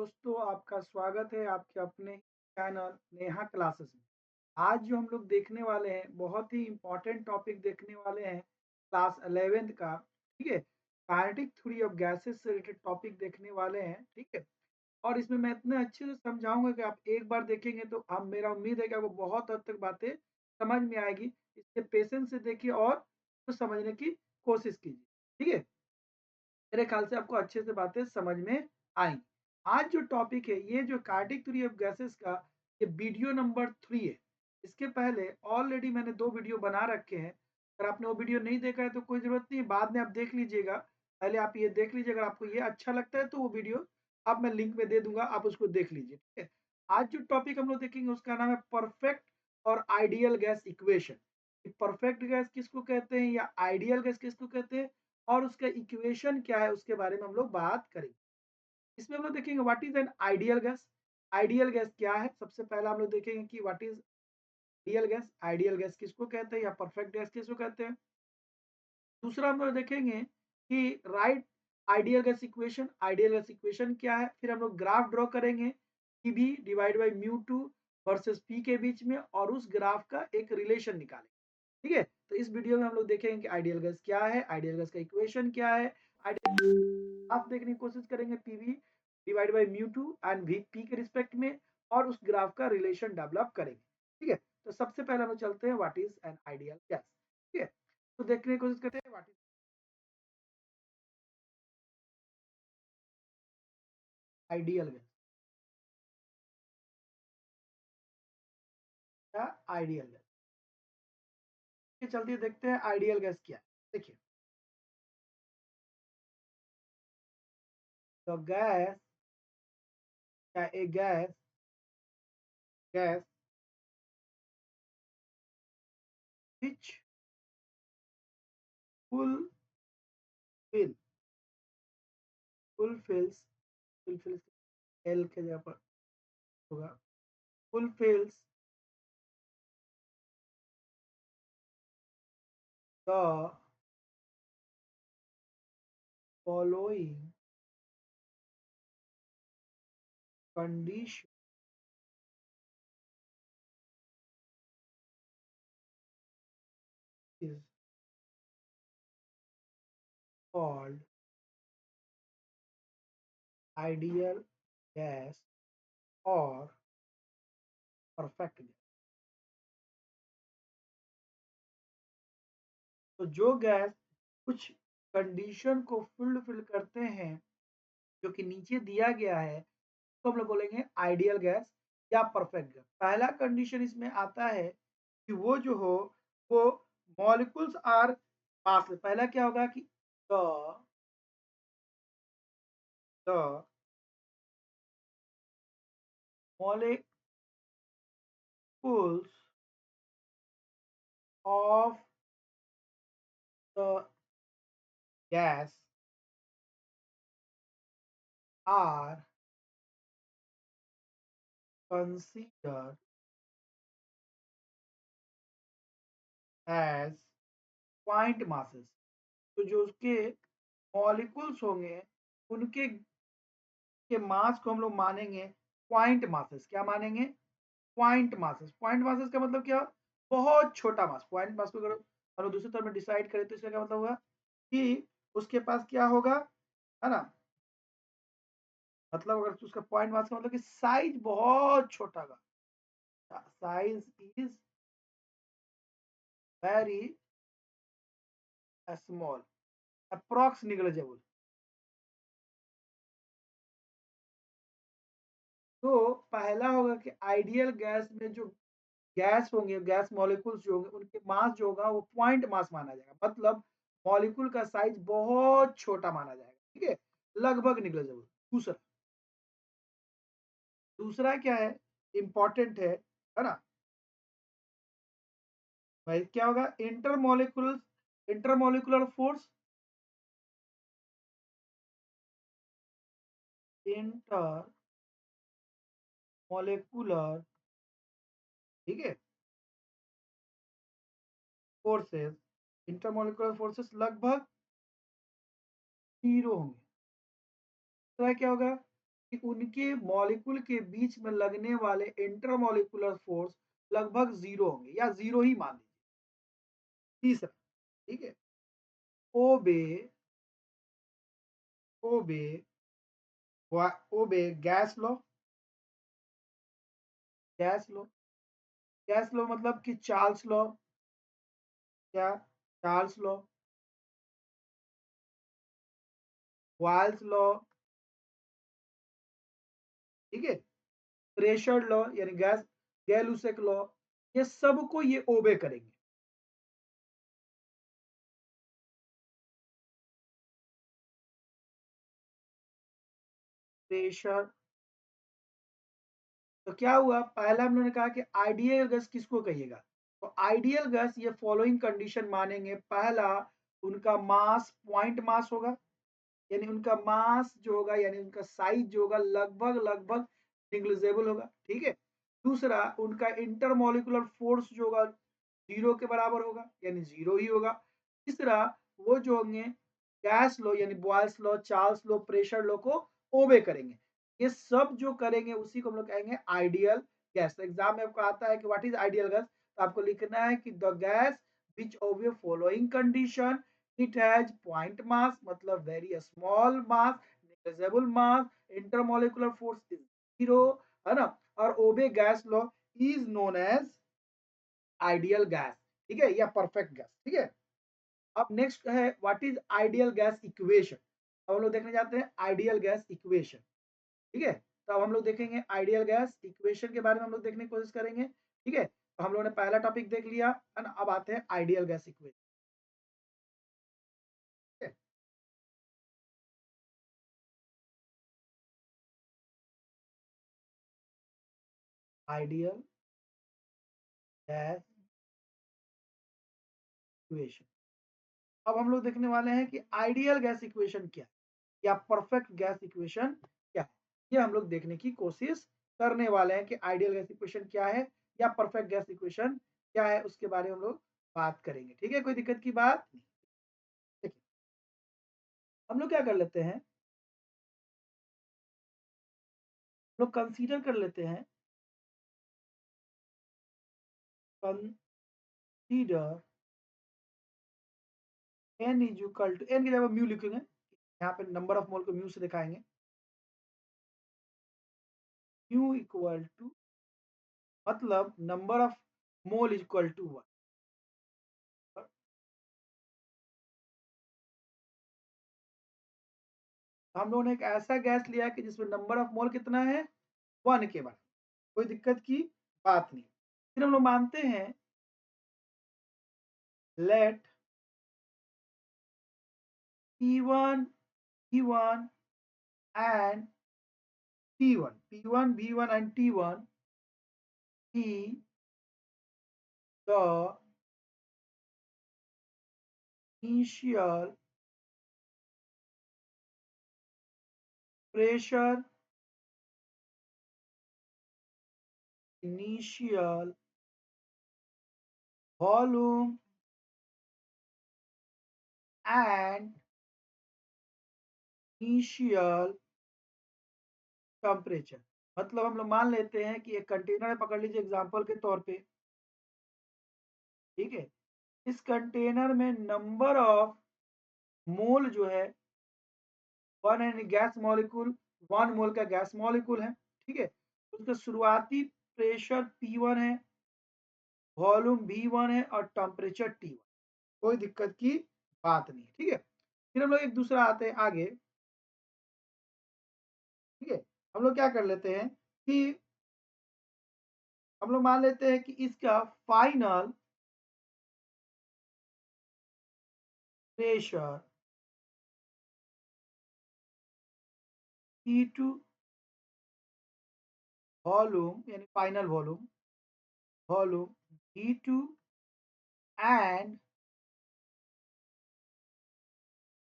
दोस्तों, आपका स्वागत है आपके अपने चैनल नेहा क्लासेस में। आज जो हम लोग देखने वाले हैं, बहुत ही इम्पोर्टेंट टॉपिक देखने वाले हैं क्लास 11th का। ठीक है, काइनेटिक थ्योरी ऑफ गैसेस से रिलेटेड टॉपिक देखने वाले हैं। ठीक है, और इसमें मैं इतने अच्छे से समझाऊंगा कि आप एक बार देखेंगे तो हम मेरा उम्मीद है कि आपको बहुत हद तक बातें समझ में आएगी। इससे पेशेंस से देखिए और तो समझने की कोशिश कीजिए। ठीक है, मेरे ख्याल से आपको अच्छे से बातें समझ में आएंगी। आज जो टॉपिक है, ये जो कार्डिक थ्योरी ऑफ गैसेस का, ये वीडियो नंबर 3 है। इसके पहले ऑलरेडी मैंने 2 वीडियो बना रखे हैं। अगर आपने वो वीडियो नहीं देखा है तो कोई ज़रूरत नहीं है, बाद में आप देख लीजिएगा। पहले आप ये देख लीजिए, अगर आपको ये अच्छा लगता है तो वो वीडियो अब मैं लिंक में दे दूँगा, आप उसको देख लीजिए। ठीक है? आज जो टॉपिक हम लोग देखेंगे उसका नाम है परफेक्ट और ideal gas equation. Perfect gas किसको कहते हैं या आइडियल गैस किसको कहते हैं और उसका इक्वेशन क्या है, उसके बारे में हम लोग बात करेंगे। इसमें हम लोग देखेंगे what is an ideal gas. Ideal gas क्या है, सबसे पहला हम लोग देखेंगे कि what is ideal gas, ideal gas किसको कहते हैं या परफेक्ट गैस किसको कहते हैं। दूसरा हम लोग देखेंगे कि right ideal gas equation, ideal gas equation क्या है। फिर हम लोग ग्राफ ड्रॉ करेंगे P B divide by mu T versus P के बीच में, और उस ग्राफ का एक रिलेशन निकालेंगे। ठीक है, तो इस वीडियो में हम लोग देखेंगे कि आइडियल गैस क्या है, आइडियल गैस का इक्वेशन क्या है, आइडियल आप देखने की कोशिश करेंगे PV divide by mu to and V P के रिस्पेक्ट में, और उस ग्राफ का रिलेशन डेवलप करेंगे। ठीक है, तो सबसे पहले हम लोग चलते हैं what is an ideal gas. ठीक है, तो देखने की कोशिश करते हैं व्हाट इज आइडियल गैस या आइडियल गैस। चलते देखते हैं आइडियल गैस क्या है। देखिए, तो गैस या a gas gas which full fill fulfils fulfils एल के जगह पर होगा, fulfils the following condition is called ideal gas or perfect gas। तो जो गैस कुछ कंडीशन को फुलफिल करते हैं, जो कि नीचे दिया गया है, तो हम लोग बोलेंगे आइडियल गैस या परफेक्ट गैस। पहला कंडीशन इसमें आता है कि वो जो हो वो मॉलिक्यूल्स आर पास। पहला क्या होगा कि the the molecules of the gas are considered as point masses. तो जो उसके मॉलिक्यूल्स होंगे उनके के मास को हम लोग मानेंगे पॉइंट मासेस। क्या मानेंगे? Point masses. पॉइंट मासेस का मतलब क्या? बहुत छोटा मास। पॉइंट मास को अगर हम लोग दूसरे तरह में डिसाइड करें तो इसका क्या मतलब होगा कि उसके पास क्या होगा, है ना। मतलब अगर उसका पॉइंट मास का मतलब कि साइज बहुत छोटा होगा, size is very small, approx negligible. तो पहला होगा कि आइडियल गैस में जो गैस होंगे, गैस मॉलिक्यूल्स जो होंगे, उनके मास जो होगा वो पॉइंट मास माना जाएगा। मतलब मॉलिक्यूल का साइज बहुत छोटा माना जाएगा। ठीक है, लगभग निग्लिजिबल। दूसरा दूसरा क्या है, इंपॉर्टेंट है ना भाई। क्या होगा? इंटरमोलिकुलर फोर्स, इंटर मोलिकुलर, ठीक है, फोर्सेस, इंटरमोलिकुलर फोर्सेस लगभग जीरो होंगे। तो क्या होगा कि कि उनके मॉलिक्यूल के बीच में लगने वाले इंटरमॉलिक्यूलर फोर्स लगभग 0 होंगे या 0 ही मान लीजिए। तीसरा, ठीक है, ओबे ओबे ओबे गैस लॉ गैस लॉ मतलब कि चार्ल्स लॉ, क्या चार्ल्स लॉ, वाल्स लॉ, ठीक है, प्रेशर लॉ यानी गैस गैलुसेक लॉ, ये सबको ये ओबे करेंगे। प्रेशर, तो क्या हुआ, पहला हम लोगों ने कहा कि आइडियल गैस किसको कहिएगा, तो आइडियल गैस ये फॉलोइंग कंडीशन मानेंगे। पहला, उनका मास पॉइंट मास होगा, यानी उनका मास जो होगा यानी उनका साइज जो होगा लगभग लगभग निग्लिजिबल होगा, ठीक है। दूसरा, उनका इंटरमोलिकुलर फोर्स जो होगा 0 के बराबर होगा, यानी 0 ही होगा। तीसरा, वो जो होंगे गैस लो यानी बॉयल्स लो, चार्ल्स लो, प्रेशर लो को ओबे करेंगे। ये सब जो करेंगे उसी को हम लोग कहेंगे आइडियल गैस। तो एग्जाम में आपको आता है कि व्हाट इज आइडियल गैस, तो आपको लिखना है कि the gas which obey following condition, it has point mass मतलब very small mass, negligible mass, intermolecular force is 0, है ना, और obey gas law is known as ideal gas, ठीक है, या परफेक्ट गैस, ठीक है। अब नेक्स्ट है what is ideal gas equation. अब हम लोग देखने जाते हैं आइडियल गैस इक्वेशन, ठीक है। तो अब हम लोग देखेंगे आइडियल गैस इक्वेशन के बारे में हम लोग देखने की कोशिश करेंगे, ठीक है। तो हम लोगों ने पहला टॉपिक देख लिया है ना, अब आते हैं आइडियल गैस इक्वेशन, ठीक है। आइडियल गैस इक्वेशन, अब हम लोग देखने वाले हैं कि आइडियल गैस इक्वेशन क्या है या परफेक्ट गैस इक्वेशन क्या है। ये हम लोग देखने की कोशिश करने वाले हैं कि आइडियल गैस इक्वेशन क्या है या परफेक्ट गैस इक्वेशन क्या है, उसके बारे में हम लोग बात करेंगे, ठीक है, कोई दिक्कत की बात नहीं। देखिए, हम लोग क्या कर लेते हैं, हम लोग कंसीडर कर लेते हैं, consider n is equal to, n की जगह म्यू लिखेंगे, यहाँ पे नंबर ऑफ मोल को म्यू से दिखाएंगे, म्यू इक्वल टू मतलब number of mole equal to 1। हम लोगों ने एक ऐसा गैस लिया कि जिसमें नंबर ऑफ मोल कितना है, 1 के बराबर, कोई दिक्कत की बात नहीं। फिर हम लोग मानते हैं late P1 P1 and T1 P1 V1 and T1 be the initial pressure, initial volume and initial temperature. मतलब हम लोग मान लेते हैं कि एक कंटेनर है, पकड़ लीजिए एग्जांपल के तौर पे, ठीक है। इस कंटेनर में नंबर ऑफ मोल जो है 1 यानी गैस मॉलिक्यूल, 1 मोल का गैस मॉलिक्यूल है, ठीक है। उसका शुरुआती प्रेशर P1 है, वॉल्यूम V1 है और टेम्परेचर T1, कोई दिक्कत की बात नहीं, ठीक है। फिर हम लोग एक दूसरा आते हैं आगे, ठीक है। हम लोग क्या कर लेते हैं कि हम लोग मान लेते हैं कि इसका फाइनल प्रेशर T2, वॉल्यूम यानी final volume, volume V2 and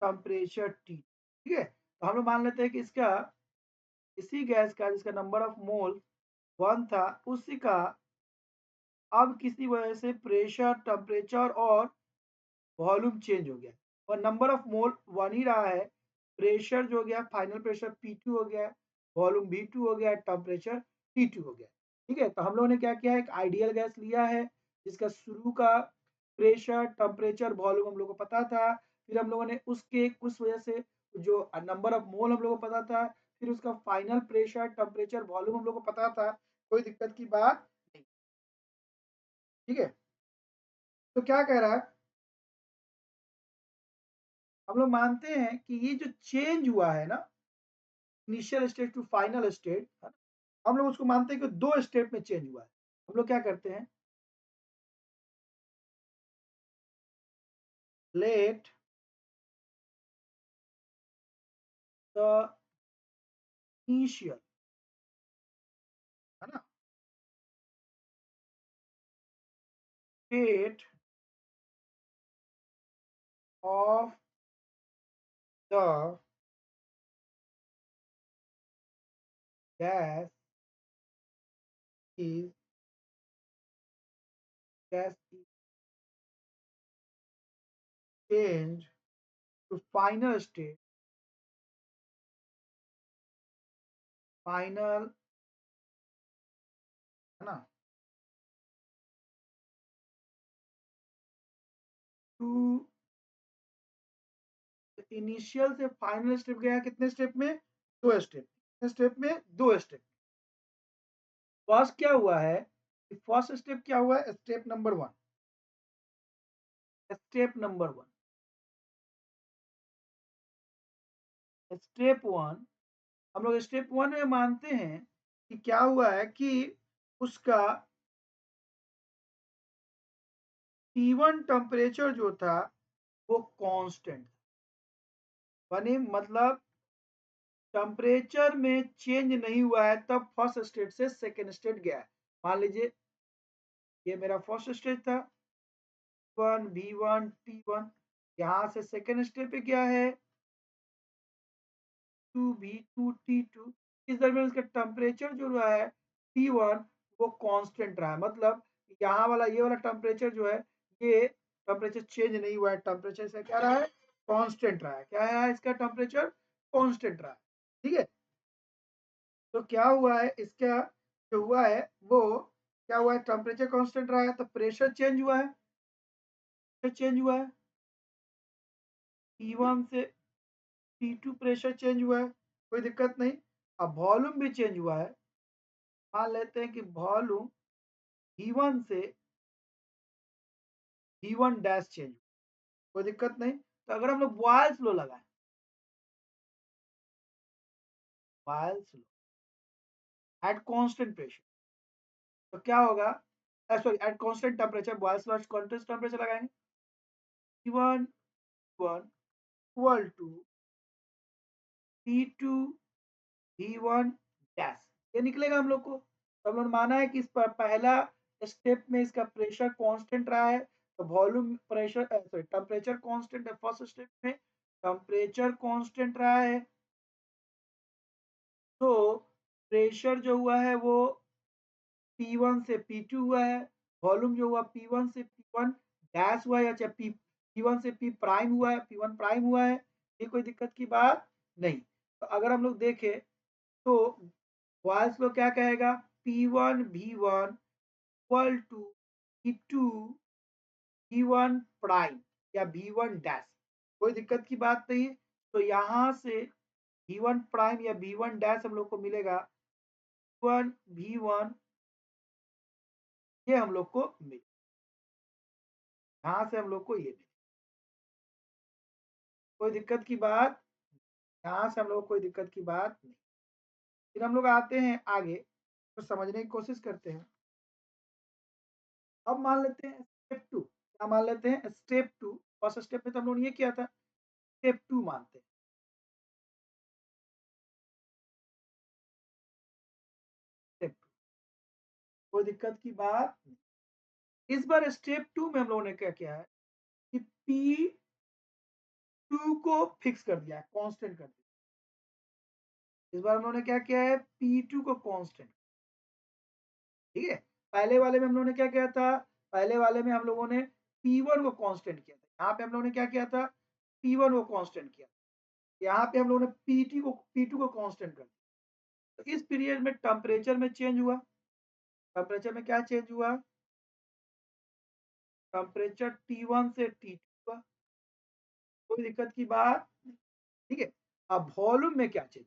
temperature T, ठीक है। तो हम लोग मान लेते हैं कि इसका इसी गैस का जिसका नंबर ऑफ मोल 1 था उसी का अब किसी वजह से प्रेशर, टेम्परेचर और वॉल्यूम चेंज हो गया और नंबर ऑफ मोल 1 ही रहा है। प्रेशर जो हो गया फाइनल प्रेशर P2 हो गया, वॉल्यूम V2 हो गया, टेम्परेचर T2 हो गया। ठीक है, तो हम लोगों ने क्या किया है, एक आइडियल गैस लिया है जिसका शुरू का प्रेशर, टेम्परेचर, वॉल्यूम हम लोग को पता था। फिर हम लोगों ने उसके उस वजह से जो नंबर ऑफ मोल हम लोग को पता था, फिर उसका फाइनल प्रेशर, टेम्परेचर, वॉल्यूम हम लोग को पता था। कोई दिक्कत की बात नहीं। ठीक है, तो क्या कह रहा है, हम लोग मानते हैं कि ये जो चेंज हुआ है ना, initial state to final state, हम लोग उसको मानते हैं कि 2 स्टेप में चेंज हुआ है। हम लोग क्या करते हैं, लेट द इनिशियल, है ना, state of the gas is gas is change to final state, final, है ना, टू इनिशियल से फाइनल स्टेप गया कितने स्टेप में, 2 स्टेप। कितने स्टेप में, 2 स्टेप। फर्स्ट क्या हुआ है, फर्स्ट स्टेप क्या हुआ है, step number 1, step number 1, step 1, हम लोग स्टेप 1 में मानते हैं कि क्या हुआ है कि उसका T1 टेम्परेचर जो था वो कांस्टेंट, यानी मतलब टेम्परेचर में चेंज नहीं हुआ है, तब फर्स्ट स्टेट से सेकेंड स्टेट गया है। मान लीजिए ये मेरा फर्स्ट स्टेट था, V1 T1, यहाँ से सेकेंड स्टेप पे क्या है, 2V2 T2। इस दरमियान इसका टेम्परेचर जो रहा है T1 वो कांस्टेंट रहा है, मतलब यहाँ वाला ये वाला टेम्परेचर जो है, ये टेम्परेचर चेंज नहीं हुआ है, टेम्परेचर से क्या रहा है, कांस्टेंट रहा है। क्या है, इसका टेम्परेचर कांस्टेंट रहा है। ठीक है, तो क्या हुआ है, इसका जो हुआ है वो क्या हुआ है, टेम्परेचर कांस्टेंट रहा है, तो प्रेशर चेंज हुआ है, प्रेशर चेंज हुआ है, T1 से T2 प्रेशर चेंज हुआ है, कोई दिक्कत नहीं। अब वॉल्यूम भी चेंज हुआ है, मान लेते हैं कि वॉल्यूम V1 से V1 डैश चेंज, कोई दिक्कत नहीं। तो अगर हम लोग बॉयल्स लो लगाएं, Boyle's law at constant pressure, तो क्या होगा, sorry at constant temperature, Boyle's law constant temperature लगाएंगे, T1 1 equal to T2 V1 dash, ये निकलेगा हम लोग को। तो हम लोग ने माना है कि इस पर पहला स्टेप में इसका प्रेशर कांस्टेंट रहा है, तो volume pressure sorry temperature constant है, फर्स्ट स्टेप में टेम्परेचर कांस्टेंट रहा है, तो प्रेशर जो हुआ है वो P1 से P2 हुआ है, वॉल्यूम जो हुआ P1 से P1 डैश हुआ है, या चाहे P1 से P प्राइम हुआ है, P1 प्राइम हुआ है, ये कोई दिक्कत की बात नहीं। तो अगर हम लोग देखें तो बॉयल्स लॉ क्या कहेगा, P1 V1 equal to P2 V1 prime या V1 डैश, कोई दिक्कत की बात नहीं है। तो यहाँ से V1 प्राइम या V1 डैश हम लोग को मिलेगा, V1 V1, ये हम लोग को मिले, यहाँ से हम लोग को ये मिले, कोई दिक्कत की बात, यहाँ से हम लोग को कोई दिक्कत की बात नहीं। फिर हम लोग आते हैं आगे, तो समझने की कोशिश करते हैं। अब मान लेते हैं स्टेप 2, क्या मान लेते हैं, स्टेप 2, फर्स्ट स्टेप में तो हम लोगों ने ये किया था, स्टेप 2 मानते हैं, स्टेप 2, कोई दिक्कत की बात नहीं। इस बार स्टेप 2 में हम लोगों ने क्या किया है कि P2 को फिक्स कर दिया है, कांस्टेंट कर दिया। इस बार हम लोगों ने क्या किया है, P2 को कांस्टेंट, ठीक है। पहले वाले में हम लोगों ने क्या किया था, पहले वाले में हम लोगों ने P1 को कांस्टेंट किया था, यहाँ पे हम लोगों ने क्या किया था, P1 को कांस्टेंट किया, यहाँ पे हम लोगों ने P2 को कांस्टेंट कर दिया। तो इस पीरियड में टेम्परेचर में चेंज हुआ, टेम्परेचर में क्या चेंज हुआ, टेम्परेचर T1 से T2 हुआ, कोई दिक्कत की बात नहीं, ठीक है। अब वॉल्यूम में क्या चेंज,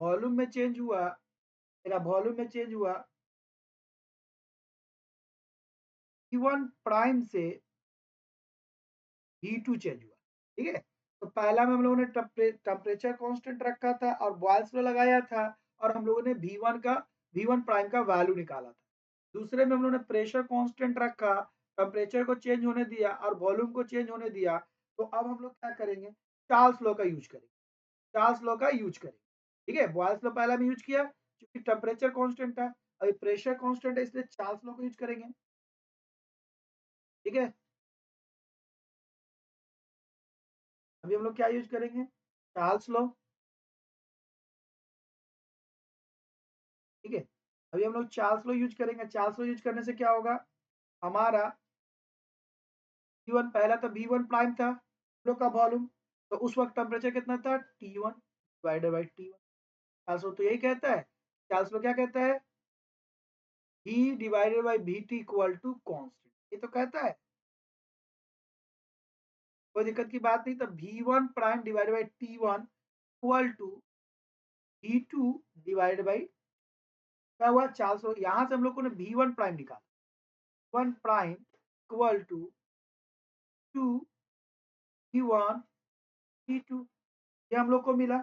वॉल्यूम में चेंज हुआ, मेरा वॉल्यूम में चेंज हुआ T1 प्राइम से T2 चेंज हुआ, ठीक है। तो पहला में हम लोगों ने टेम्परेचर कांस्टेंट रखा था और बॉयल्स लॉ लगाया था, और हम लोगों ने V1 प्राइम का वैल्यू निकाला था। दूसरे में हम लोगों ने प्रेशर कांस्टेंट रखा, टेम्परेचर को चेंज होने दिया और वॉल्यूम को चेंज होने दिया। तो अब हम लोग क्या करेंगे, चार्ल्स लॉ का यूज करेंगे, चार्ल्स लॉ का यूज करेंगे, ठीक है। बॉयल्स लॉ पहला में यूज किया क्योंकि टेम्परेचर कांस्टेंट था, अभी प्रेशर कांस्टेंट है इसलिए चार्ल्स लॉ को यूज करेंगे, ठीक है। अभी हम लोग क्या यूज करेंगे, चार्ल्स लॉ, ठीक है। अभी हम लोग चार्ल्स लॉ यूज करेंगे, चार्ल्स लॉ यूज करने से क्या होगा, हमारा T1 पहला तो V1 प्राइम था, लोग का वॉल्यूम, तो उस वक्त टेम्परेचर कितना था T1 divided by T1। Charles law तो यही कहता है, चार्ल्स लॉ क्या कहता है, V divided by VT equal to constant, ये तो कहता है, कोई दिक्कत की बात नहीं। तो V1 prime divided by T1 equal to V2 divided by, क्या हुआ, चार्ल्स लॉ, यहां से हम लोग को ने V1 प्राइम निकाला, 1 prime equal to 2 V1 V2, ये हम लोग को मिला,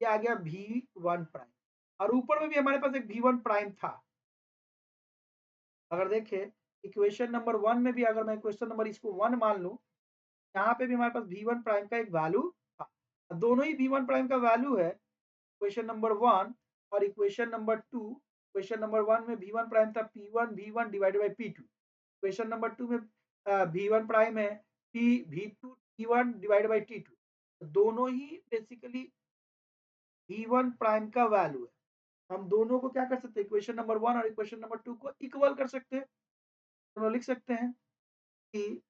ये आ गया V1 प्राइम, और ऊपर में भी हमारे पास एक V1 प्राइम था। अगर देखें इक्वेशन नंबर 1 में भी, अगर मैं इक्वेशन नंबर इसको 1 मान लूं, यहाँ पे भी हमारे पास V1 प्राइम का एक वैल्यू था, दोनों ही V1 प्राइम का वैल्यू है, इक्वेशन नंबर 1 और इक्वेशन नंबर 2। इक्वेशन नंबर 1 में V1 प्राइम था P1 V1 divided by P2, equation number 2 में V1 प्राइम है P V2 T1 divided by T2, दोनों ही बेसिकली V1 प्राइम का वैल्यू है। हम दोनों को क्या कर सकते हैं, इक्वेशन नंबर 1 और इक्वेशन नंबर 2 को इक्वल कर सकते हैं, तो लिख सकते हैं कि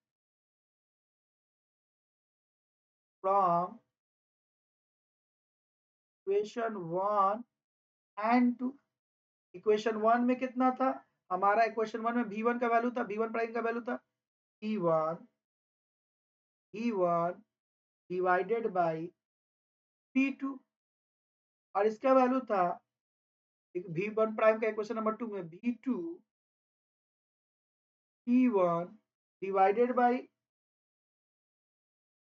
फ्रॉम इक्वेशन 1 एंड 2, इक्वेशन 1 में कितना था, हमारा इक्वेशन 1 में V1 का वैल्यू था, V1 प्राइम का वैल्यू था P1 डिवाइडेड बाई P2, और इसका वैल्यू था V1 प्राइम का इक्वेशन नंबर 2 में V2 P1 divided by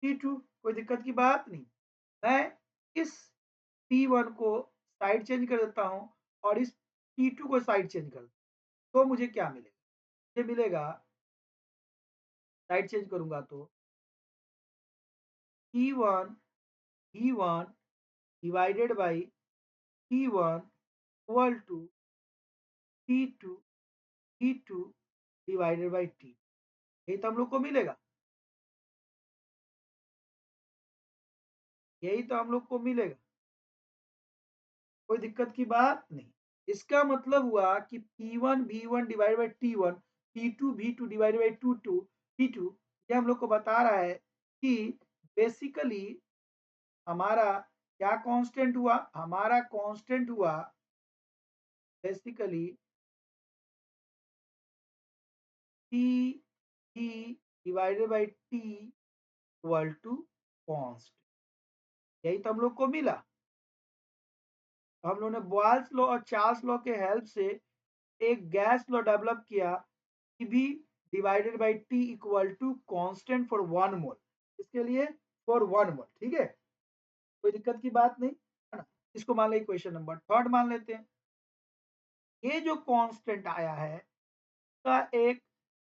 P2, कोई दिक्कत की बात नहीं। मैं इस P1 को साइड चेंज कर देता हूं और इस P2 को साइड चेंज कर, तो मुझे क्या मिलेगा, मुझे मिलेगा, साइड चेंज करूंगा तो P1 P1 divided by P1 equal to P2 P2 divided by T, यही तो हम लोग को मिलेगा, यही तो हम लोग को मिलेगा, कोई दिक्कत की बात नहीं। इसका मतलब हुआ कि P1 V1 divided by T1, P2 V2 divided by T2, ये हम लोग को बता रहा है कि बेसिकली हमारा क्या कांस्टेंट हुआ, हमारा कांस्टेंट हुआ basically T T divided by T equal to constant, यही तो हम लोग को मिला। तो हम लोगों ने बॉयल्स लॉ और चार्ल्स लॉ के हेल्प से एक गैस लॉ डेवलप किया, P divided by T equal to constant for 1 mole, इसके लिए फॉर 1 मोल, ठीक है, कोई दिक्कत की बात नहीं, है ना। इसको मान लें इक्वेशन नंबर 3 मान लेते हैं। ये जो कांस्टेंट आया है का एक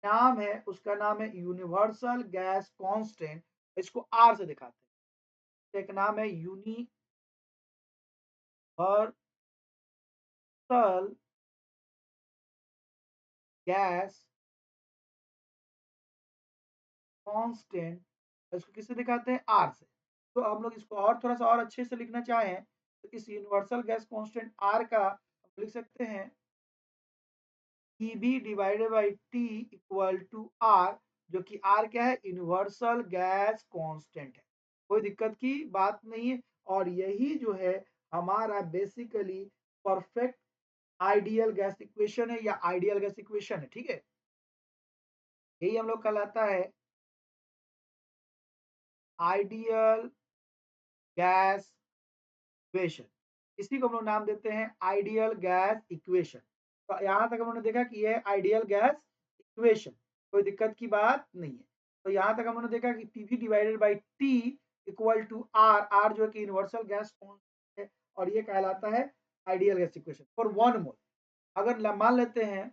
नाम है, उसका नाम है यूनिवर्सल गैस कांस्टेंट, इसको आर से दिखाते हैं, एक नाम है यूनिवर्सल गैस कांस्टेंट, इसको किससे दिखाते हैं, आर से। तो हम लोग इसको और थोड़ा सा और अच्छे से लिखना चाहें तो इस यूनिवर्सल गैस कांस्टेंट आर का हम लिख सकते हैं Eb divided by T equal to R, जो कि आर क्या है, यूनिवर्सल गैस कांस्टेंट है, कोई दिक्कत की बात नहीं है। और यही जो है हमारा basically perfect ideal gas equation है या आइडियल गैस इक्वेशन है, ठीक है। यही हम लोग कहलाता है आइडियल गैस इक्वेशन। इसी को हम लोग नाम देते हैं आइडियल गैस इक्वेशन। तो यहाँ तक हम लोगों ने देखा कि यह आइडियल गैस इक्वेशन, कोई दिक्कत की बात नहीं है। तो यहाँ तक हम लोगों ने देखा कि PV divided by T equal to R, R जो है कि यूनिवर्सल गैस कांस्टेंट है और ये कहलाता है आइडियल गैस इक्वेशन फॉर 1 मोल। अगर मान लेते हैं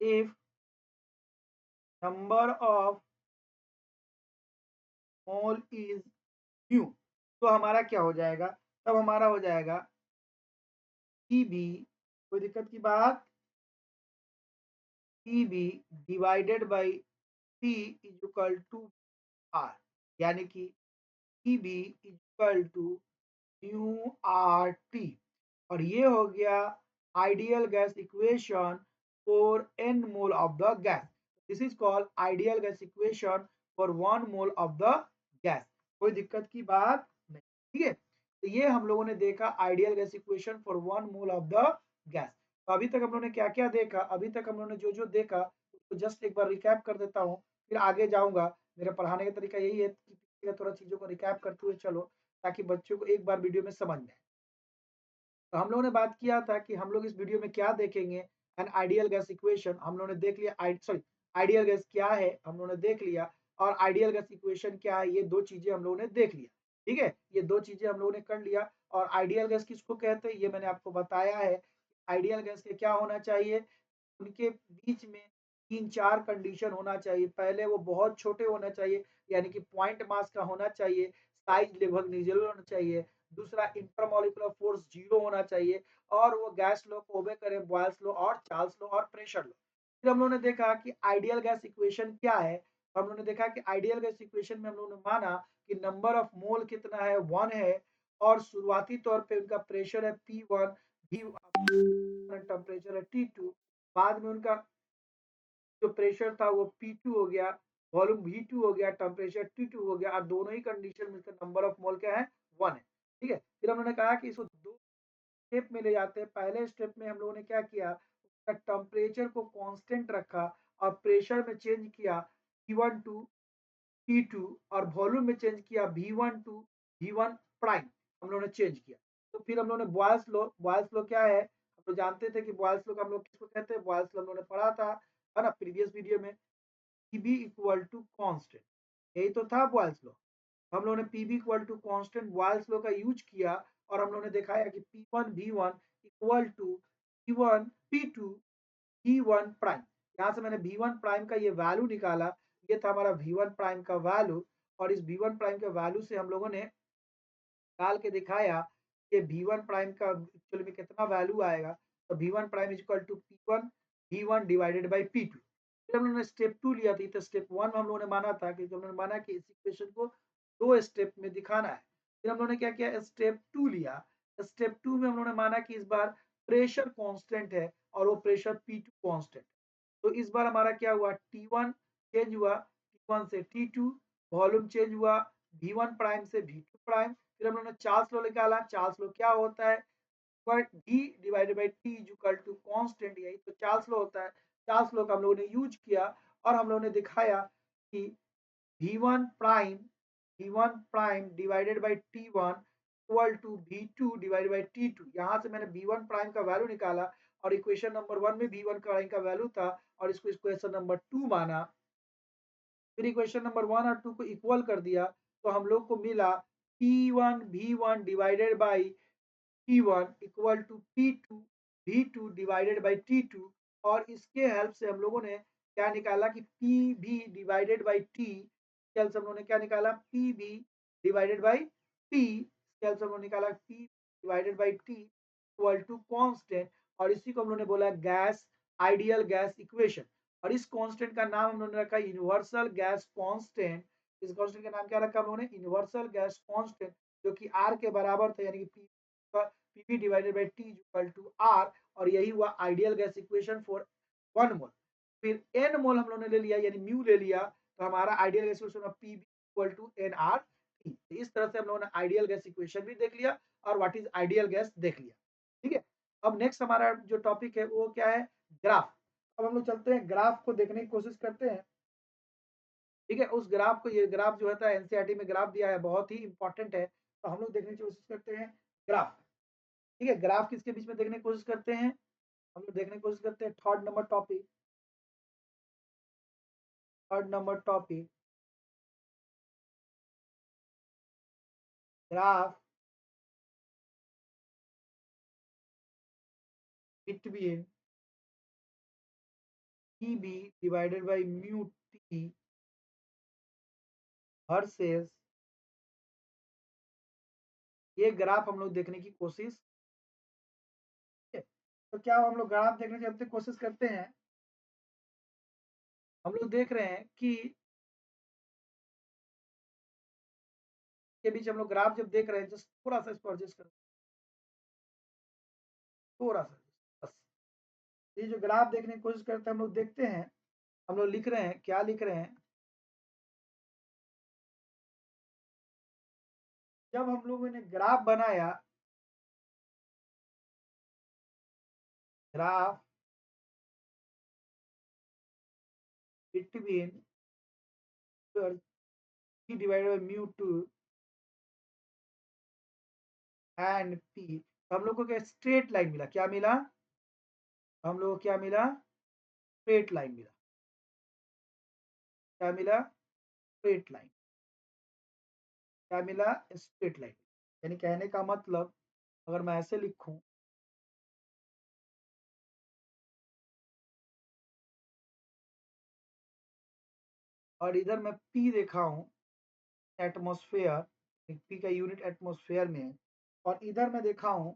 if number of mole is new, तो हमारा क्या हो जाएगा, तब हमारा हो जाएगा पीबी, कोई दिक्कत की बात, PB divided by T is equal to R, यानी कि PB is equal to new R T. और ये हो गया ideal gas equation for n mole of the gas. This is called ideal gas equation for 1 mole of the gas. कोई दिक्कत की बात नहीं, ठीक है। तो ये हम लोगों ने देखा ideal gas equation for 1 mole of the gas. तो अभी तक हम लोगों ने क्या क्या देखा, अभी तक हम लोगों ने जो जो देखा उसको जस्ट एक बार रिकैप कर देता हूँ, फिर आगे जाऊंगा। मेरा पढ़ाने का तरीका यही है कि थोड़ा चीजों को रिकैप करते हुए चलो, ताकि बच्चों को एक बार वीडियो में समझ में आए। तो हम लोगों ने बात किया था कि हम लोग इस वीडियो में क्या देखेंगे, एन आइडियल गैस इक्वेशन हम लोगों ने देख लिया, सॉरी आइडियल गैस क्या है हम लोगों ने देख लिया, और आइडियल गैस इक्वेशन क्या है, ये दो चीजें हम लोगों ने देख लिया, ठीक है। ये दो चीजें हम लोगों ने कर लिया। और आइडियल गैस किसको कहते हैं ये मैंने आपको बताया है। आइडियल गैस के क्या होना चाहिए, उनके बीच में 3-4 कंडीशन होना चाहिए। पहले वो बहुत छोटे होना चाहिए, यानी कि पॉइंट मास का होना चाहिए, साइज लगभग निजेबल होना चाहिए। दूसरा इंटरमोलिकुलर फोर्स 0 होना चाहिए, और वो गैस लो को ओबे करे बॉयल्स लो और चार्ल्स लो और प्रेशर लो। फिर हम लोगों ने देखा कि आइडियल गैस इक्वेशन क्या है। हम लोगों ने देखा कि आइडियल गैस इक्वेशन में हम लोगों ने माना कि नंबर ऑफ मोल कितना है, 1 है, और शुरुआती तौर पे उनका प्रेशर है P1, भी टेम्परेचर है T2, बाद में उनका जो प्रेशर था वो P2 हो गया, वॉल्यूम V2 हो गया, टेम्परेचर T2 हो गया, और दोनों ही कंडीशन में इसका नंबर ऑफ मोल क्या है, 1 है, ठीक है। फिर हमने कहा कि इसको दो स्टेप में ले जाते हैं। पहले स्टेप में हम लोगों ने क्या किया, उसका टेम्परेचर को कांस्टेंट रखा और प्रेशर में चेंज किया P1 टू P2, और वॉल्यूम में चेंज किया V1 टू V1 प्राइम, हम लोगों ने चेंज किया। तो फिर हम लोगों ने बॉयल्स लो क्या है, हम लोग जानते थे कि बॉयल्स लो का हम लोग किसको कहते हैं, बॉयल्स लो हम लोगों ने पढ़ा था, है ना, प्रीवियस वीडियो में। पीबी इक्वल टू कांस्टेंट, यही तो था बॉयल्स लो। हम लोगों ने PV equal to constant Boyle's law का यूज किया, और हम लोगों ने दिखाया कि P1 V1 equal to P1 P2 V1 prime. यहाँ से मैंने V1 प्राइम का ये वैल्यू निकाला, ये था हमारा V1 प्राइम का वैल्यू। और इस V1 प्राइम के वैल्यू से हम लोगों ने निकाल के दिखाया कि V1 प्राइम का एक्चुअली में कितना वैल्यू आएगा। तो V1 prime is equal to P1 V1 divided by P2। फिर हम लोगों ने स्टेप 2 लिया थी, तो स्टेप 1 हम लोगों ने माना था, क्योंकि हम लोगों ने माना कि इस इक्वेशन को 2 स्टेप में दिखाना है। फिर हम लोगों ने क्या किया, स्टेप 2 लिया। स्टेप 2 में हम लोगों ने माना कि इस बार प्रेशर कांस्टेंट है और वो प्रेशर P2 कांस्टेंट। तो इस बार हमारा क्या हुआ, T1 चेंज हुआ, T1 से T2, वॉल्यूम चेंज हुआ V1 प्राइम से V2 प्राइम। फिर हम लोगों ने चार्ल्स लॉ निकाला। चार्ल्स लॉ क्या होता है, D divided by T is equal to constant, यही तो चार्ल्स लॉ होता है। चार्ल्स लॉ का हम लोगों ने यूज किया, और हम लोगों ने दिखाया कि V1 prime V1 prime divided by T1 equal to V2 divided by T2। यहाँ से मैंने V1 प्राइम का वैल्यू निकाला, और इक्वेशन नंबर 1 में V1 प्राइम का वैल्यू था, और इसको इक्वेशन नंबर 2 माना। फिर इक्वेशन नंबर 1 और 2 को इक्वल कर दिया, तो हम लोग को मिला P1 V1 divided by T1 equal to P2 V2 divided by T2। और इसके हेल्प से हम लोगों ने क्या निकाला कि PV divided by T, help से हम लोगों ने क्या निकाला, PV divided by T, help से हम लोगों ने निकाला P divided by T equal to constant. और इसी को हम लोगों ने बोला गैस आइडियल गैस इक्वेशन। और इस कांस्टेंट का नाम हम लोगों ने रखा यूनिवर्सल गैस कांस्टेंट। इस कांस्टेंट का नाम क्या रखा हम लोगों ने, यूनिवर्सल गैस कांस्टेंट, जो कि R के बराबर था, यानी कि Pv divided by T equal to R। और यही हुआ ideal gas equation for 1 mole. फिर n मोल हम लोगों ने ले लिया, यानी म्यू ले लिया, तो हमारा ideal gas equation of P equal to nRT। इस तरह से हम लोगों ने आइडियल गैस इक्वेशन भी देख लिया और व्हाट इज आइडियल गैस देख लिया। ठीक है, अब नेक्स्ट हमारा जो टॉपिक है वो क्या है, ग्राफ। अब हम लोग चलते हैं ग्राफ को देखने की कोशिश करते हैं। ठीक है, उस ग्राफ को, ये ग्राफ जो होता है एनसीईआरटी में ग्राफ दिया है, बहुत ही इंपॉर्टेंट है, तो हम लोग देखने की कोशिश करते हैं ग्राफ। ठीक है, ग्राफ किसके बीच में देखने की कोशिश करते हैं, हम लोग देखने की कोशिश करते हैं third number topic. Third number topic, graph between TB divided by mu T versus, ये ग्राफ हम लोग देखने की कोशिश है। तो क्या हम लोग ग्राफ देखने की कोशिश करते हैं, हम लोग देख रहे हैं कि के बीच हम लोग ग्राफ जब देख रहे हैं, जस्ट थोड़ा सा इसको एडजस्ट कर, थोड़ा सा बस। ये जो ग्राफ देखने की कोशिश करते हैं, हम लोग देखते हैं, हम लोग लिख रहे हैं, क्या लिख रहे हैं, जब हम लोगों ने ग्राफ बनाया, graph between P divided by mu to and P, तो हम लोग को क्या स्ट्रेट लाइन मिला, क्या मिला, हम लोग को क्या मिला, स्ट्रेट लाइन मिला, क्या मिला, स्ट्रेट लाइन, क्या मिला, स्ट्रेट लाइन। यानी कहने का मतलब, अगर मैं ऐसे लिखूं, और इधर मैं P देखा हूं एटमॉस्फेयर, P का यूनिट एटमॉस्फेयर में है, और इधर मैं देखा हूं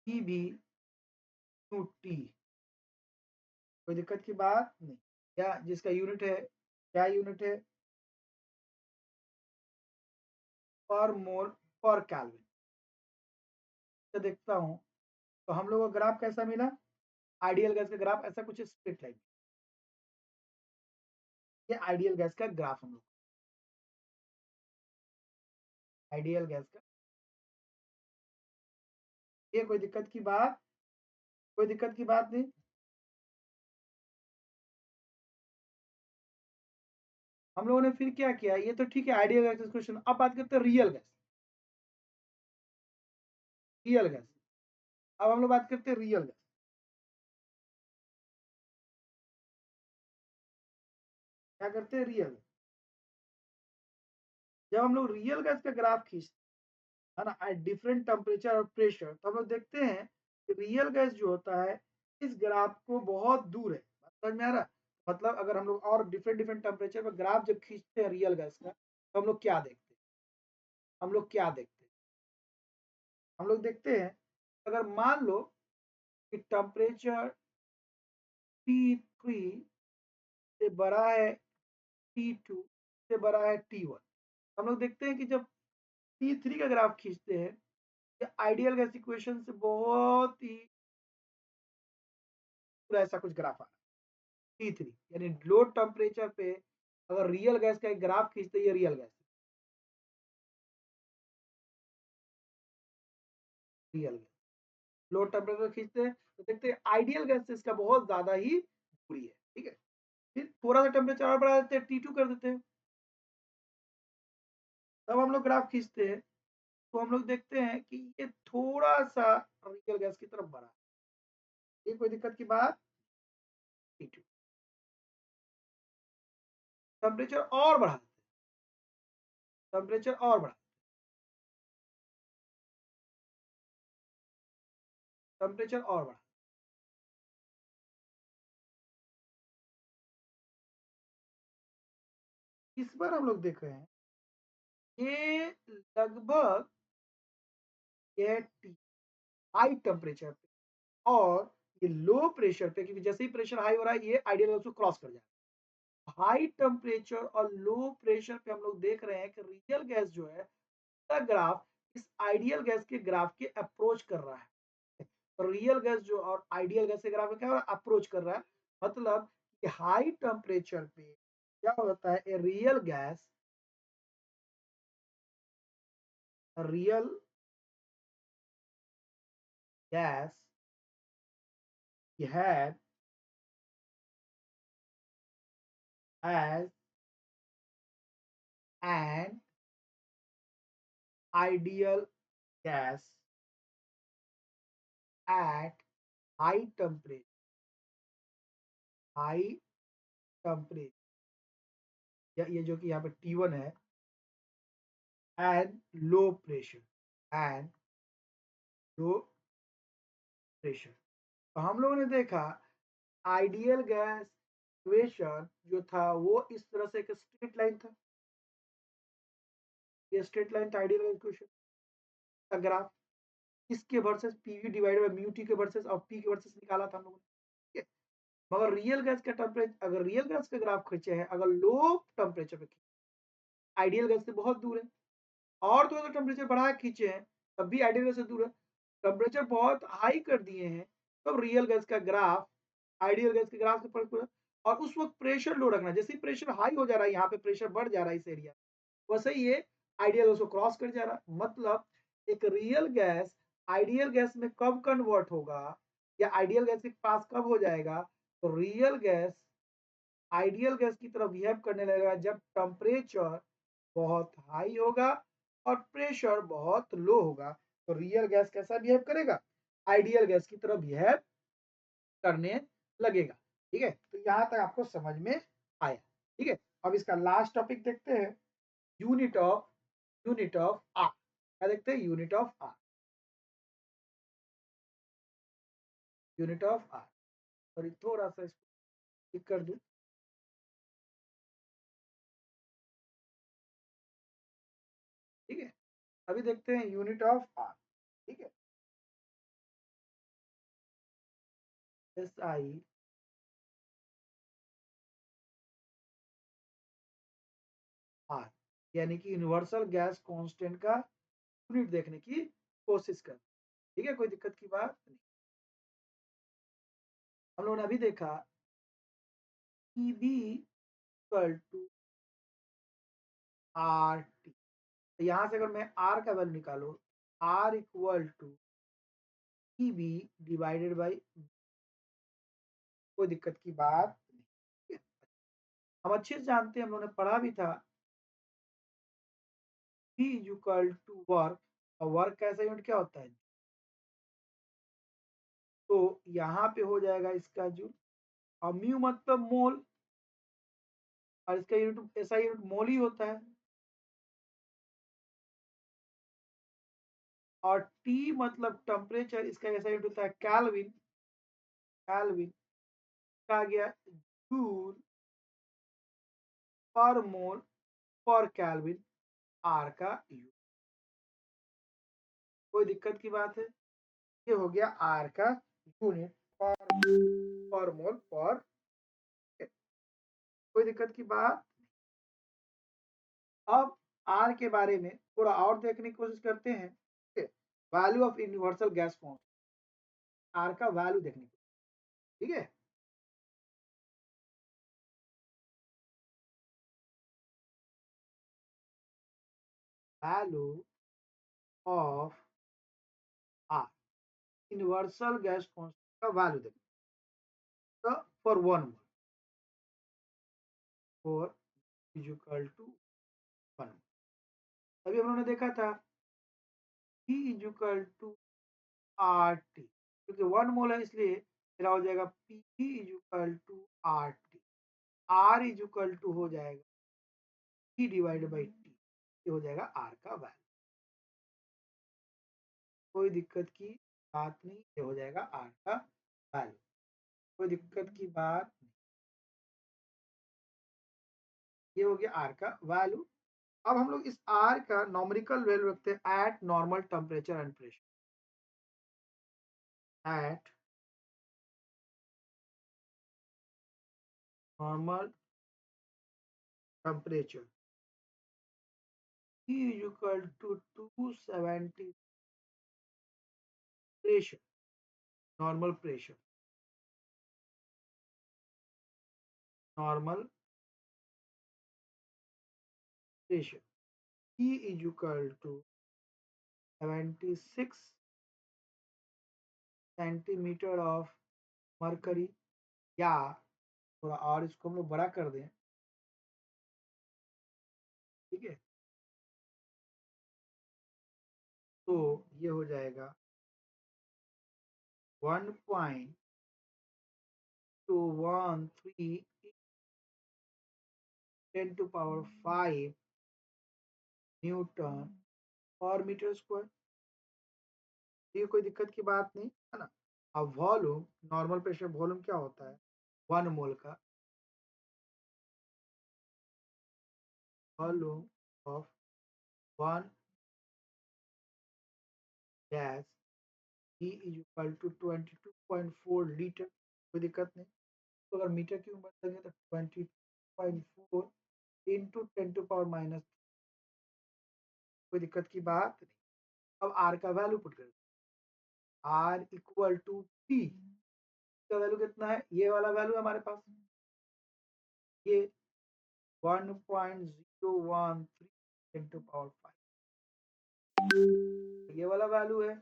PV टू टी, कोई दिक्कत की बात नहीं, क्या जिसका यूनिट है, क्या यूनिट है, पर मोल पर कैल्विन से देखता हूं, तो हम लोग को ग्राफ कैसा मिला, आइडियल गैस का ग्राफ ऐसा कुछ स्ट्रेट लाइन, ये आइडियल गैस का ग्राफ हम लोग, आइडियल गैस का, ये कोई दिक्कत की बात, कोई दिक्कत की बात नहीं। हम लोगों ने फिर क्या किया, ये तो ठीक है आइडियल गैस क्वेश्चन, अब बात करते हैं रियल गैस, रियल गैस, अब हम लोग बात करते हैं रियल गैस। क्या करते हैं, रियल, जब हम लोग रियल गैस का ग्राफ खींचते है ना, एट डिफरेंट टेम्परेचर और प्रेशर, तो हम लोग देखते हैं कि रियल गैस जो होता है इस ग्राफ को बहुत दूर है, समझ में आ रहा है, मतलब अगर हम लोग और डिफरेंट डिफरेंट टेम्परेचर पर ग्राफ जब खींचते हैं रियल गैस का, तो हम लोग क्या देखते हैं, हम लोग क्या देखते हैं, हम लोग देखते हैं, अगर मान लो कि टेम्परेचर T3 से बड़ा है, T2 से बड़ा है T1, हम लोग देखते हैं कि जब T3 का ग्राफ खींचते हैं, ये आइडियल गैस इक्वेशन से बहुत ही पूरा ऐसा कुछ ग्राफ आ रहा है। T3 यानी लो टेम्परेचर पे अगर रियल गैस का एक ग्राफ खींचते, ये real gas, real gas low temperature खींचते हैं, तो देखते हैं आइडियल गैस से इसका बहुत ज्यादा ही दूरी है। ठीक है, फिर थोड़ा सा टेम्परेचर और बढ़ा देते हैं, T2 कर देते हैं, तब हम लोग ग्राफ खींचते हैं, तो हम लोग देखते हैं कि ये थोड़ा सा रियल गैस की तरफ बढ़ा, ये कोई दिक्कत की बात, T2 टेम्परेचर और बढ़ा देते हैं, टेम्परेचर और बढ़ा, टेम्परेचर और बढ़ा, इस बार हम लोग देख रहे हैं ये लगभग, ये हाई टेम्परेचर पे और ये लो प्रेशर पे, क्योंकि जैसे ही प्रेशर हाई हो रहा है ये आइडियल गैस को क्रॉस कर जाएगा, हाई टेम्परेचर और लो प्रेशर पे हम लोग देख रहे हैं कि रियल गैस जो है का ग्राफ इस आइडियल गैस के ग्राफ के अप्रोच कर रहा है, तो रियल गैस जो और आइडियल गैस के ग्राफ में क्या हो रहा है, अप्रोच कर रहा है, मतलब कि हाई टेम्परेचर पे क्या होता है, a real gas behave as an ideal gas at high temperature, high temperature, ये जो कि यहाँ पे T1 है, and low pressure, and low pressure. तो हम लोगों ने देखा आइडियल गैस इक्वेशन जो था वो इस तरह से एक स्ट्रेट लाइन था, ये स्ट्रेट लाइन था आइडियल गैस इक्वेशन का ग्राफ, इसके versus PV divided by mu T के वर्सेस और पी के वर्सेस निकाला था हम लोगों ने, ठीक है। मगर रियल गैस का टेम्परेचर, अगर रियल गैस का ग्राफ खींचे हैं, अगर लो टेम्परेचर पे आइडियल गैस से बहुत दूर है, और थोड़ा सा टेम्परेचर बढ़ा के खींचे हैं तब भी आइडियल गैस से दूर है, टेम्परेचर बहुत हाई कर दिए हैं तब रियल गैस का ग्राफ आइडियल गैस के ग्राफ से फर्क पड़ा। और उस वक्त प्रेशर लो रखना, जैसे ही प्रेशर हाई हो जा रहा है, यहाँ पे प्रेशर बढ़ जा रहा है इस एरिया, वैसे ही ये आइडियल गैस को क्रॉस कर जा रहा है। मतलब एक रियल गैस आइडियल गैस में कब कन्वर्ट होगा या आइडियल गैस के पास कब हो जाएगा, तो रियल गैस आइडियल गैस की तरफ बिहेव करने लगेगा जब टेम्परेचर बहुत हाई होगा और प्रेशर बहुत लो होगा। तो रियल गैस कैसा बिहेव करेगा, आइडियल गैस की तरफ बिहेव करने लगेगा। ठीक है, तो यहां तक आपको समझ में आया। ठीक है, अब इसका लास्ट टॉपिक देखते हैं, यूनिट ऑफ आर। क्या देखते हैं, unit of R, unit of R. और थोड़ा सा इसको ठीक कर दूं, ठीक है। अभी देखते हैं यूनिट ऑफ आर, ठीक है। एस आई आर, यानी कि यूनिवर्सल गैस कांस्टेंट का यूनिट देखने की कोशिश कर। ठीक है, कोई दिक्कत की बात नहीं। हम लोगों ने अभी देखा E B equal to R T, तो यहाँ से अगर मैं आर का वैल्यू निकालो, R equal to E B divided by, कोई दिक्कत की बात नहीं। हम अच्छे से जानते हैं, हम लोगों ने पढ़ा भी था, बी इक्वल टू वर्क, और वर्क का ऐसा यूनिट क्या होता है, तो यहाँ पे हो जाएगा इसका जो, और म्यू मतलब मोल, और इसका यूनिट ऐसा यूनिट मोल ही होता है, और टी मतलब टेम्परेचर, इसका ऐसा यूनिट होता है कैल्विन, कैल्विन का आ गया जूल पर मोल पर कैल्विन, आर का यूनिट। कोई दिक्कत की बात है, ये हो गया आर का यूनिट पर मोल पर, कोई दिक्कत की बात। अब आर के बारे में थोड़ा और देखने की कोशिश करते हैं, value of universal gas constant, R का वैल्यू देखने की, ठीक है। Value of R, universal gas constant का वैल्यू देखना, तो for one, four is equal to one. अभी हम लोगों ने देखा था P is equal to R T, क्योंकि वन मोल है इसलिए मेरा हो जाएगा P is equal to R T, R is equal to हो जाएगा P डिवाइडेड बाई टी, ये हो जाएगा आर का वैल्यू। कोई दिक्कत की बात नहीं, ये हो जाएगा आर का वैल्यू, कोई दिक्कत की बात नहीं, ये हो गया आर का वैल्यू। अब हम लोग इस आर का नॉमरिकल वैल्यू रखते हैं eight normal temperature and pressure, eight normal temperature, T is equal to 270 pressure, normal pressure, normal pressure E is equal to 76 centimetre of mercury, या थोड़ा और इसको हम लोग बड़ा कर दें, ठीक है, तो ये हो जाएगा 1.213 10 to power 5 न्यूटन पर मीटर स्क्वायर। ये कोई दिक्कत की बात नहीं है ना। अब वॉल्यूम, नॉर्मल प्रेशर वॉल्यूम क्या होता है, 1 मोल का volume of 1 gas E is equal to 22.4 litre. कोई दिक्कत नहीं। तो अगर मीटर क्यूब बदलेंगे तो 22.4 इंटू 10 to power-, कोई दिक्कत की बात नहीं। अब आर का वैल्यू पुट करें, आर इक्वल टू पी का वैल्यू कितना है, ये वाला वैल्यू है हमारे पास, ये 1.013 इंटू पावर 5, ये वाला वैल्यू है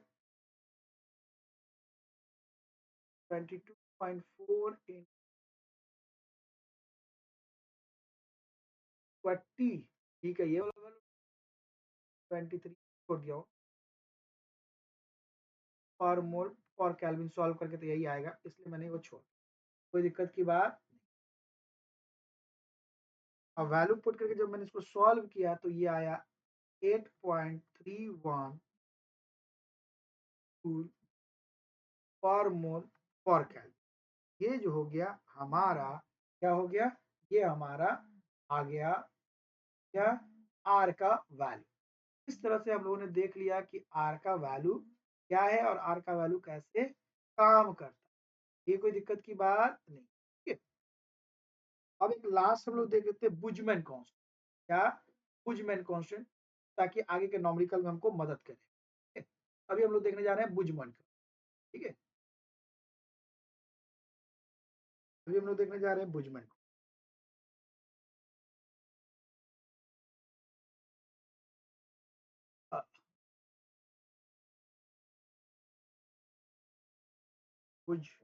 22.4 इंटू 20, ठीक है, ये वाला वैल्यू 23 छोड़ दिया हो पर मोल पर केल्विन, सॉल्व करके तो यही आएगा, इसलिए मैंने वो छोड़, कोई दिक्कत की बात। अब वैल्यू पुट करके जब मैंने इसको सॉल्व किया तो ये आया 8.31 जूल पर मोल पर केल्विन। ये जो हो गया हमारा, क्या हो गया, ये हमारा आ गया क्या, आर का वैल्यू। इस तरह से हम लोगों ने देख लिया कि आर का वैल्यू क्या है और आर का वैल्यू कैसे काम करता है, ये कोई दिक्कत की बात नहीं, ठीक है। अब एक लास्ट हम लोग देख लेते हैं बुजमैन कांस्टेंट, क्या, बुजमैन कांस्टेंट, ताकि आगे के नॉमेरिकल में हमको मदद करे, ठीक है? अभी हम लोग देखने जा रहे हैं बुजमैन का, ठीक है, अभी हम लोग देखने जा रहे हैं बुजमैन को। बुजमैन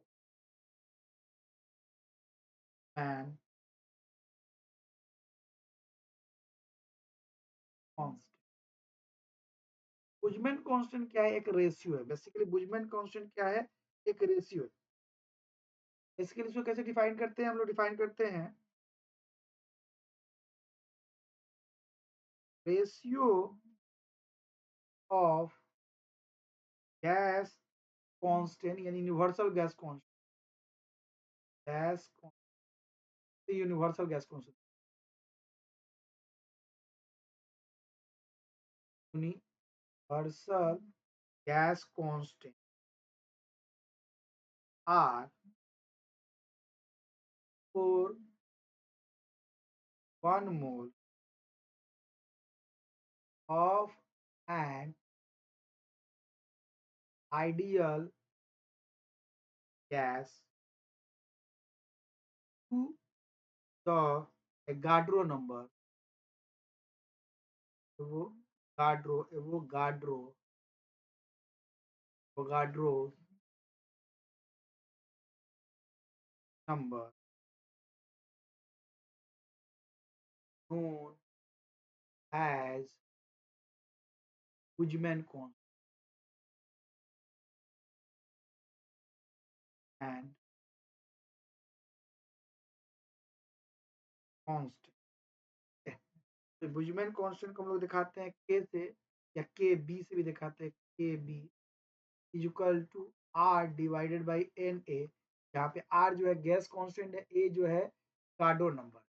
कांस्टेंट, बुजमैन कांस्टेंट क्या है, एक रेशियो है, बेसिकली बुजमैन कांस्टेंट क्या है, एक रेशियो है। बेसिकली इसको कैसे डिफाइन करते हैं, हम लोग डिफाइन करते हैं रेशियो ऑफ गैस कांस्टेंट, यानी universal gas constant, gas universal gas constant, universal gas constant R for 1 mole of an ideal gas to the Avogadro number, Avogadro number known as Buchmann and constant। तो बुजमैन constant को हम लोग दिखाते हैं के से, या के बी से भी दिखाते हैं, K B is equal to R divided by N A, यहाँ पे आर जो है गैस कांस्टेंट है, ए जो है कार्डो नंबर।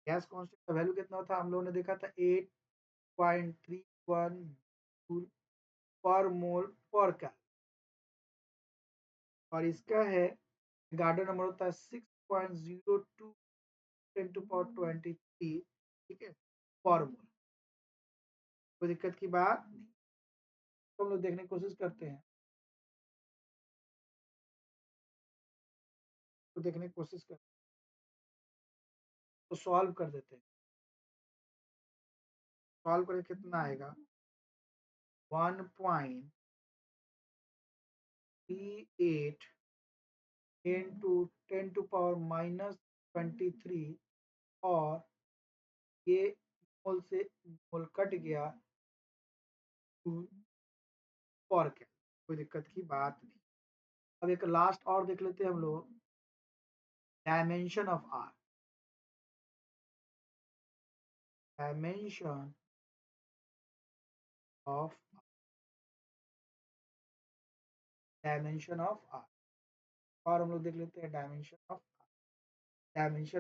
गैस कांस्टेंट का वैल्यू कितना था, हम लोगों ने देखा था 8.31 जूल पर मोल पर कैल, और इसका है गार्डन नंबर होता है 6.02 10 टू पावर 23, ठीक है, पर मोल। कोई दिक्कत की बात नहीं, तो हम लोग देखने की कोशिश करते हैं, तो देखने की कोशिश करते हैं। तो सॉल्व कर देते हैं। सॉल्व करें कितना आएगा 1.38 इंटू 10⁻⁻23 और ये मोल से मोल कट गया और क्या, कोई दिक्कत की बात नहीं। अब एक लास्ट और देख लेते हैं हम लोग, dimension of R. Dimension of dimension of R, और हम लोग देख लेते हैं डायमेंशन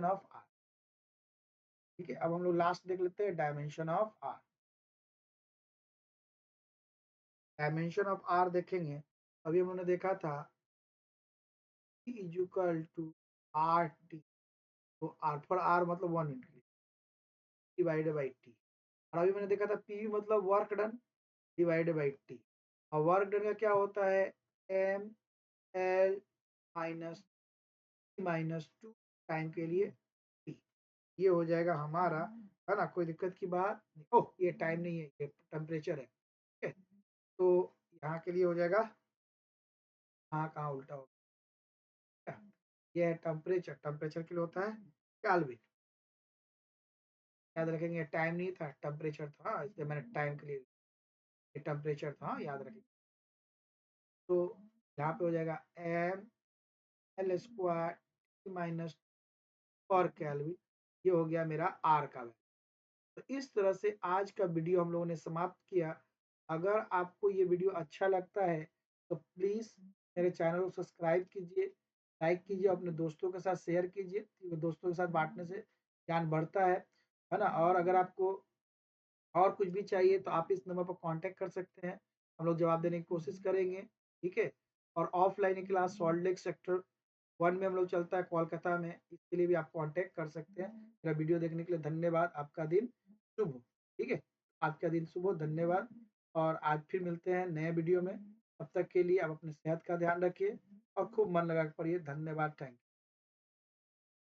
ऑफ आर। ठीक है, अब हम लोग लास्ट देख लेते हैं dimension of R. Dimension of R देखेंगे, अभी हम लोगों ने देखा था T is equal to R T, तो आर फॉर आर मतलब 1 यूनिट डिवाइडेड बाई टी। और अभी मैंने देखा था पी मतलब work done divided by T, और वर्क डन का क्या होता है एम एल माइनस -2 टाइम के लिए टी। ये हो जाएगा हमारा, है ना, कोई दिक्कत की बात नहीं। ओह ये टाइम नहीं है, ये टेम्परेचर है। ठीक है, तो यहाँ के लिए हो जाएगा, हाँ कहाँ उल्टा हो गया, ये है टेम्परेचर, टेम्परेचर के लिए होता है केल्विन। याद रखेंगे टाइम नहीं था, टेम्परेचर था, इसलिए मैंने टाइम के लिए टेम्परेचर था, याद रखेंगे। तो यहाँ पे हो जाएगा M L square minus per kelvin, ये हो गया मेरा आर का वैल्यू। तो इस तरह से आज का वीडियो हम लोगों ने समाप्त किया। अगर आपको ये वीडियो अच्छा लगता है तो प्लीज़ मेरे चैनल को सब्सक्राइब कीजिए, लाइक कीजिए, अपने दोस्तों के साथ शेयर कीजिए, दोस्तों के साथ बांटने से ज्ञान बढ़ता है ना। और अगर आपको और कुछ भी चाहिए तो आप इस नंबर पर कांटेक्ट कर सकते हैं, हम लोग जवाब देने की कोशिश करेंगे। ठीक है, और offline class salt lake sector 1 में हम लोग चलता है कोलकाता में, इसके लिए भी आप कांटेक्ट कर सकते हैं। मेरा वीडियो देखने के लिए धन्यवाद, आपका दिन शुभ हो। ठीक है, आपका दिन शुभ हो, धन्यवाद। और आज फिर मिलते हैं नए वीडियो में, तब तक के लिए आप अपने सेहत का ध्यान रखिए और खूब मन लगा कर पढ़िए। धन्यवाद, थैंक यू।